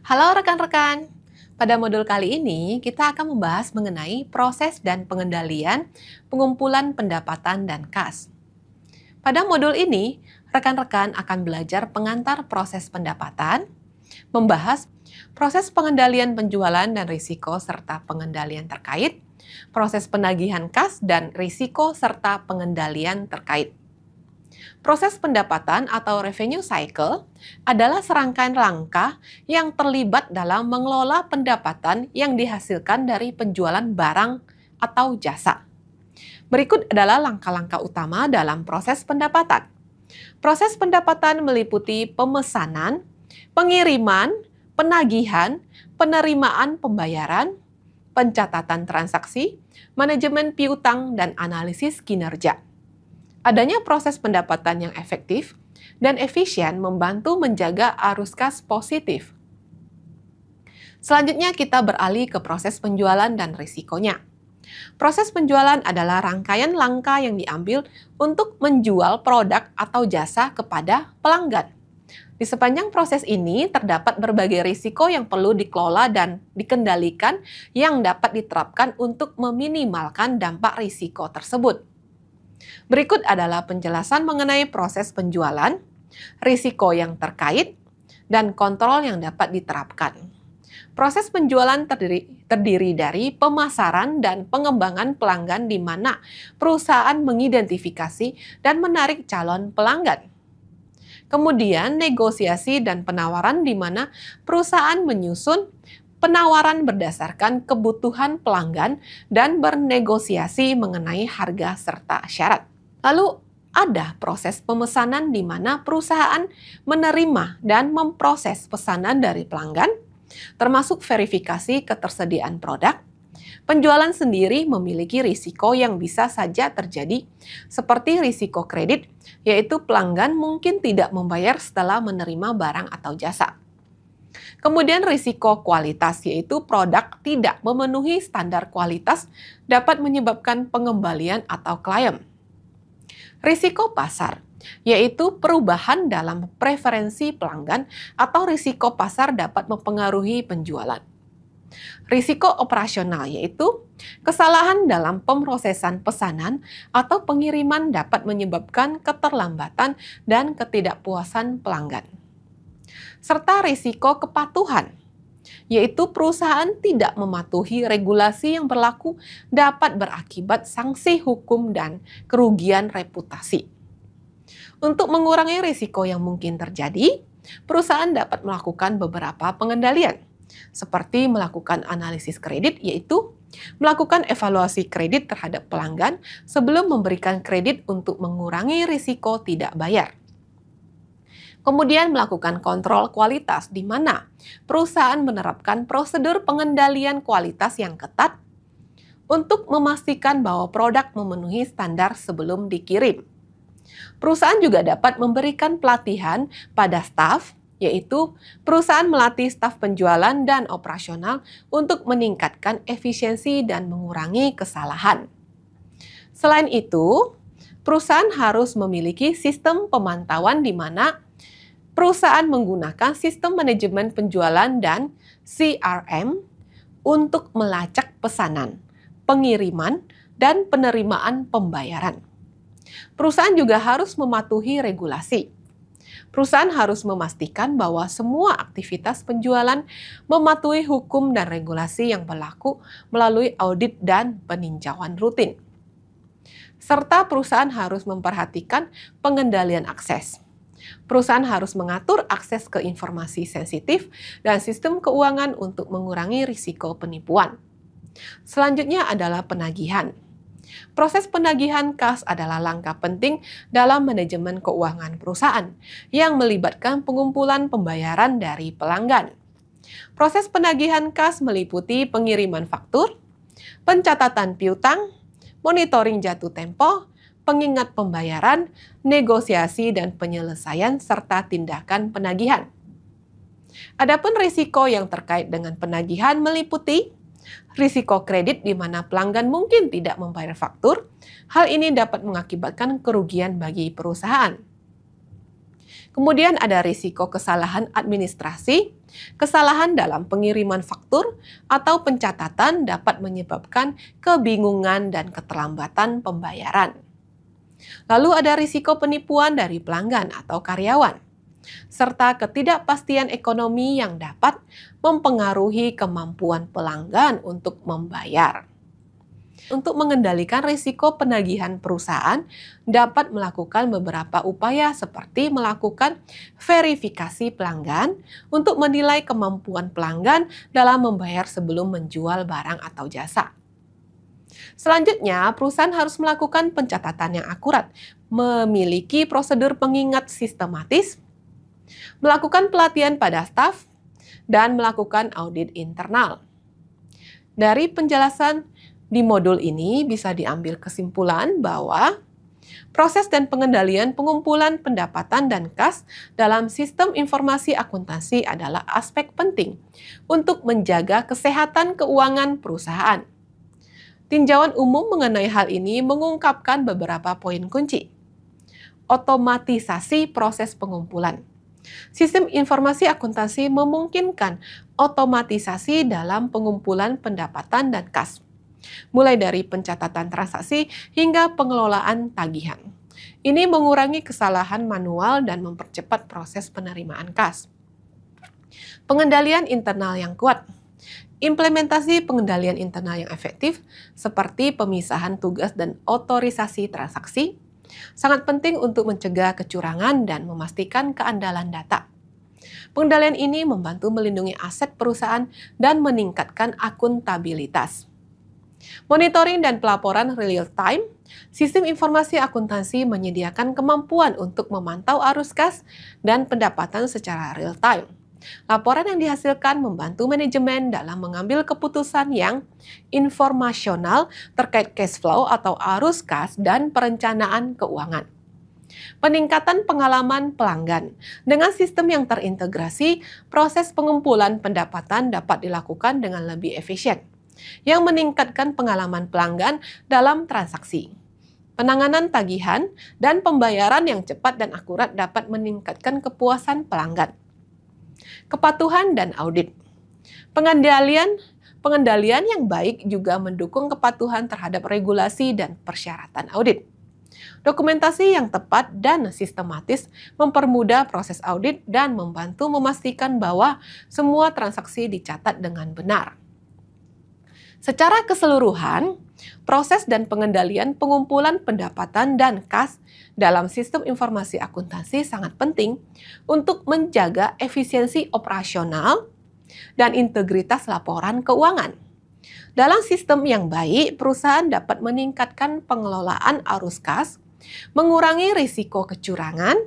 Halo rekan-rekan, pada modul kali ini kita akan membahas mengenai proses dan pengendalian pengumpulan pendapatan dan kas. Pada modul ini, rekan-rekan akan belajar pengantar proses pendapatan, membahas proses pengendalian penjualan dan risiko serta pengendalian terkait, proses penagihan kas dan risiko serta pengendalian terkait. Proses pendapatan atau revenue cycle adalah serangkaian langkah yang terlibat dalam mengelola pendapatan yang dihasilkan dari penjualan barang atau jasa. Berikut adalah langkah-langkah utama dalam proses pendapatan. Proses pendapatan meliputi pemesanan, pengiriman, penagihan, penerimaan pembayaran, pencatatan transaksi, manajemen piutang, dan analisis kinerja. Adanya proses pendapatan yang efektif dan efisien membantu menjaga arus kas positif. Selanjutnya kita beralih ke proses penjualan dan risikonya. Proses penjualan adalah rangkaian langkah yang diambil untuk menjual produk atau jasa kepada pelanggan. Di sepanjang proses ini terdapat berbagai risiko yang perlu dikelola dan dikendalikan yang dapat diterapkan untuk meminimalkan dampak risiko tersebut. Berikut adalah penjelasan mengenai proses penjualan, risiko yang terkait, dan kontrol yang dapat diterapkan. Proses penjualan terdiri dari pemasaran dan pengembangan pelanggan di mana perusahaan mengidentifikasi dan menarik calon pelanggan. Kemudian negosiasi dan penawaran di mana perusahaan menyusun penawaran berdasarkan kebutuhan pelanggan dan bernegosiasi mengenai harga serta syarat. Lalu ada proses pemesanan di mana perusahaan menerima dan memproses pesanan dari pelanggan, termasuk verifikasi ketersediaan produk. Penjualan sendiri memiliki risiko yang bisa saja terjadi, seperti risiko kredit, yaitu pelanggan mungkin tidak membayar setelah menerima barang atau jasa. Kemudian risiko kualitas, yaitu produk tidak memenuhi standar kualitas dapat menyebabkan pengembalian atau klaim. Risiko pasar, yaitu perubahan dalam preferensi pelanggan atau risiko pasar dapat mempengaruhi penjualan. Risiko operasional, yaitu kesalahan dalam pemrosesan pesanan atau pengiriman dapat menyebabkan keterlambatan dan ketidakpuasan pelanggan. Serta risiko kepatuhan, yaitu perusahaan tidak mematuhi regulasi yang berlaku dapat berakibat sanksi hukum dan kerugian reputasi. Untuk mengurangi risiko yang mungkin terjadi, perusahaan dapat melakukan beberapa pengendalian, seperti melakukan analisis kredit, yaitu melakukan evaluasi kredit terhadap pelanggan sebelum memberikan kredit untuk mengurangi risiko tidak bayar. Kemudian melakukan kontrol kualitas di mana perusahaan menerapkan prosedur pengendalian kualitas yang ketat untuk memastikan bahwa produk memenuhi standar sebelum dikirim. Perusahaan juga dapat memberikan pelatihan pada staf, yaitu perusahaan melatih staf penjualan dan operasional untuk meningkatkan efisiensi dan mengurangi kesalahan. Selain itu, perusahaan harus memiliki sistem pemantauan di mana perusahaan menggunakan sistem manajemen penjualan dan CRM untuk melacak pesanan, pengiriman, dan penerimaan pembayaran. Perusahaan juga harus mematuhi regulasi. Perusahaan harus memastikan bahwa semua aktivitas penjualan mematuhi hukum dan regulasi yang berlaku melalui audit dan peninjauan rutin. Serta perusahaan harus memperhatikan pengendalian akses. Perusahaan harus mengatur akses ke informasi sensitif dan sistem keuangan untuk mengurangi risiko penipuan. Selanjutnya adalah penagihan. Proses penagihan kas adalah langkah penting dalam manajemen keuangan perusahaan yang melibatkan pengumpulan pembayaran dari pelanggan. Proses penagihan kas meliputi pengiriman faktur, pencatatan piutang, monitoring jatuh tempo, pengingat pembayaran, negosiasi dan penyelesaian, serta tindakan penagihan. Adapun risiko yang terkait dengan penagihan meliputi risiko kredit di mana pelanggan mungkin tidak membayar faktur. Hal ini dapat mengakibatkan kerugian bagi perusahaan. Kemudian ada risiko kesalahan administrasi, Kesalahan dalam pengiriman faktur atau pencatatan dapat menyebabkan kebingungan dan keterlambatan pembayaran. Lalu ada risiko penipuan dari pelanggan atau karyawan, serta ketidakpastian ekonomi yang dapat mempengaruhi kemampuan pelanggan untuk membayar. Untuk mengendalikan risiko penagihan, perusahaan dapat melakukan beberapa upaya seperti melakukan verifikasi pelanggan untuk menilai kemampuan pelanggan dalam membayar sebelum menjual barang atau jasa. Selanjutnya, perusahaan harus melakukan pencatatan yang akurat, memiliki prosedur pengingat sistematis, melakukan pelatihan pada staf, dan melakukan audit internal. Dari penjelasan di modul ini bisa diambil kesimpulan bahwa proses dan pengendalian pengumpulan pendapatan dan kas dalam sistem informasi akuntansi adalah aspek penting untuk menjaga kesehatan keuangan perusahaan. Tinjauan umum mengenai hal ini mengungkapkan beberapa poin kunci. Otomatisasi proses pengumpulan. Sistem informasi akuntansi memungkinkan otomatisasi dalam pengumpulan pendapatan dan kas, mulai dari pencatatan transaksi hingga pengelolaan tagihan. Ini mengurangi kesalahan manual dan mempercepat proses penerimaan kas. Pengendalian internal yang kuat. Implementasi pengendalian internal yang efektif seperti pemisahan tugas dan otorisasi transaksi sangat penting untuk mencegah kecurangan dan memastikan keandalan data. Pengendalian ini membantu melindungi aset perusahaan dan meningkatkan akuntabilitas. Monitoring dan pelaporan real time, sistem informasi akuntansi menyediakan kemampuan untuk memantau arus kas dan pendapatan secara real time. Laporan yang dihasilkan membantu manajemen dalam mengambil keputusan yang informasional terkait cash flow atau arus kas dan perencanaan keuangan. Peningkatan pengalaman pelanggan. Dengan sistem yang terintegrasi, proses pengumpulan pendapatan dapat dilakukan dengan lebih efisien, yang meningkatkan pengalaman pelanggan dalam transaksi. Penanganan tagihan dan pembayaran yang cepat dan akurat dapat meningkatkan kepuasan pelanggan. Kepatuhan dan audit. Pengendalian yang baik juga mendukung kepatuhan terhadap regulasi dan persyaratan audit. Dokumentasi yang tepat dan sistematis mempermudah proses audit dan membantu memastikan bahwa semua transaksi dicatat dengan benar. Secara keseluruhan, proses dan pengendalian pengumpulan pendapatan dan kas dalam sistem informasi akuntansi sangat penting untuk menjaga efisiensi operasional dan integritas laporan keuangan. Dalam sistem yang baik, perusahaan dapat meningkatkan pengelolaan arus kas, mengurangi risiko kecurangan,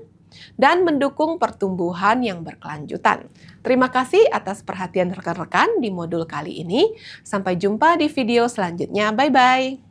dan mendukung pertumbuhan yang berkelanjutan. Terima kasih atas perhatian rekan-rekan di modul kali ini. Sampai jumpa di video selanjutnya. Bye-bye.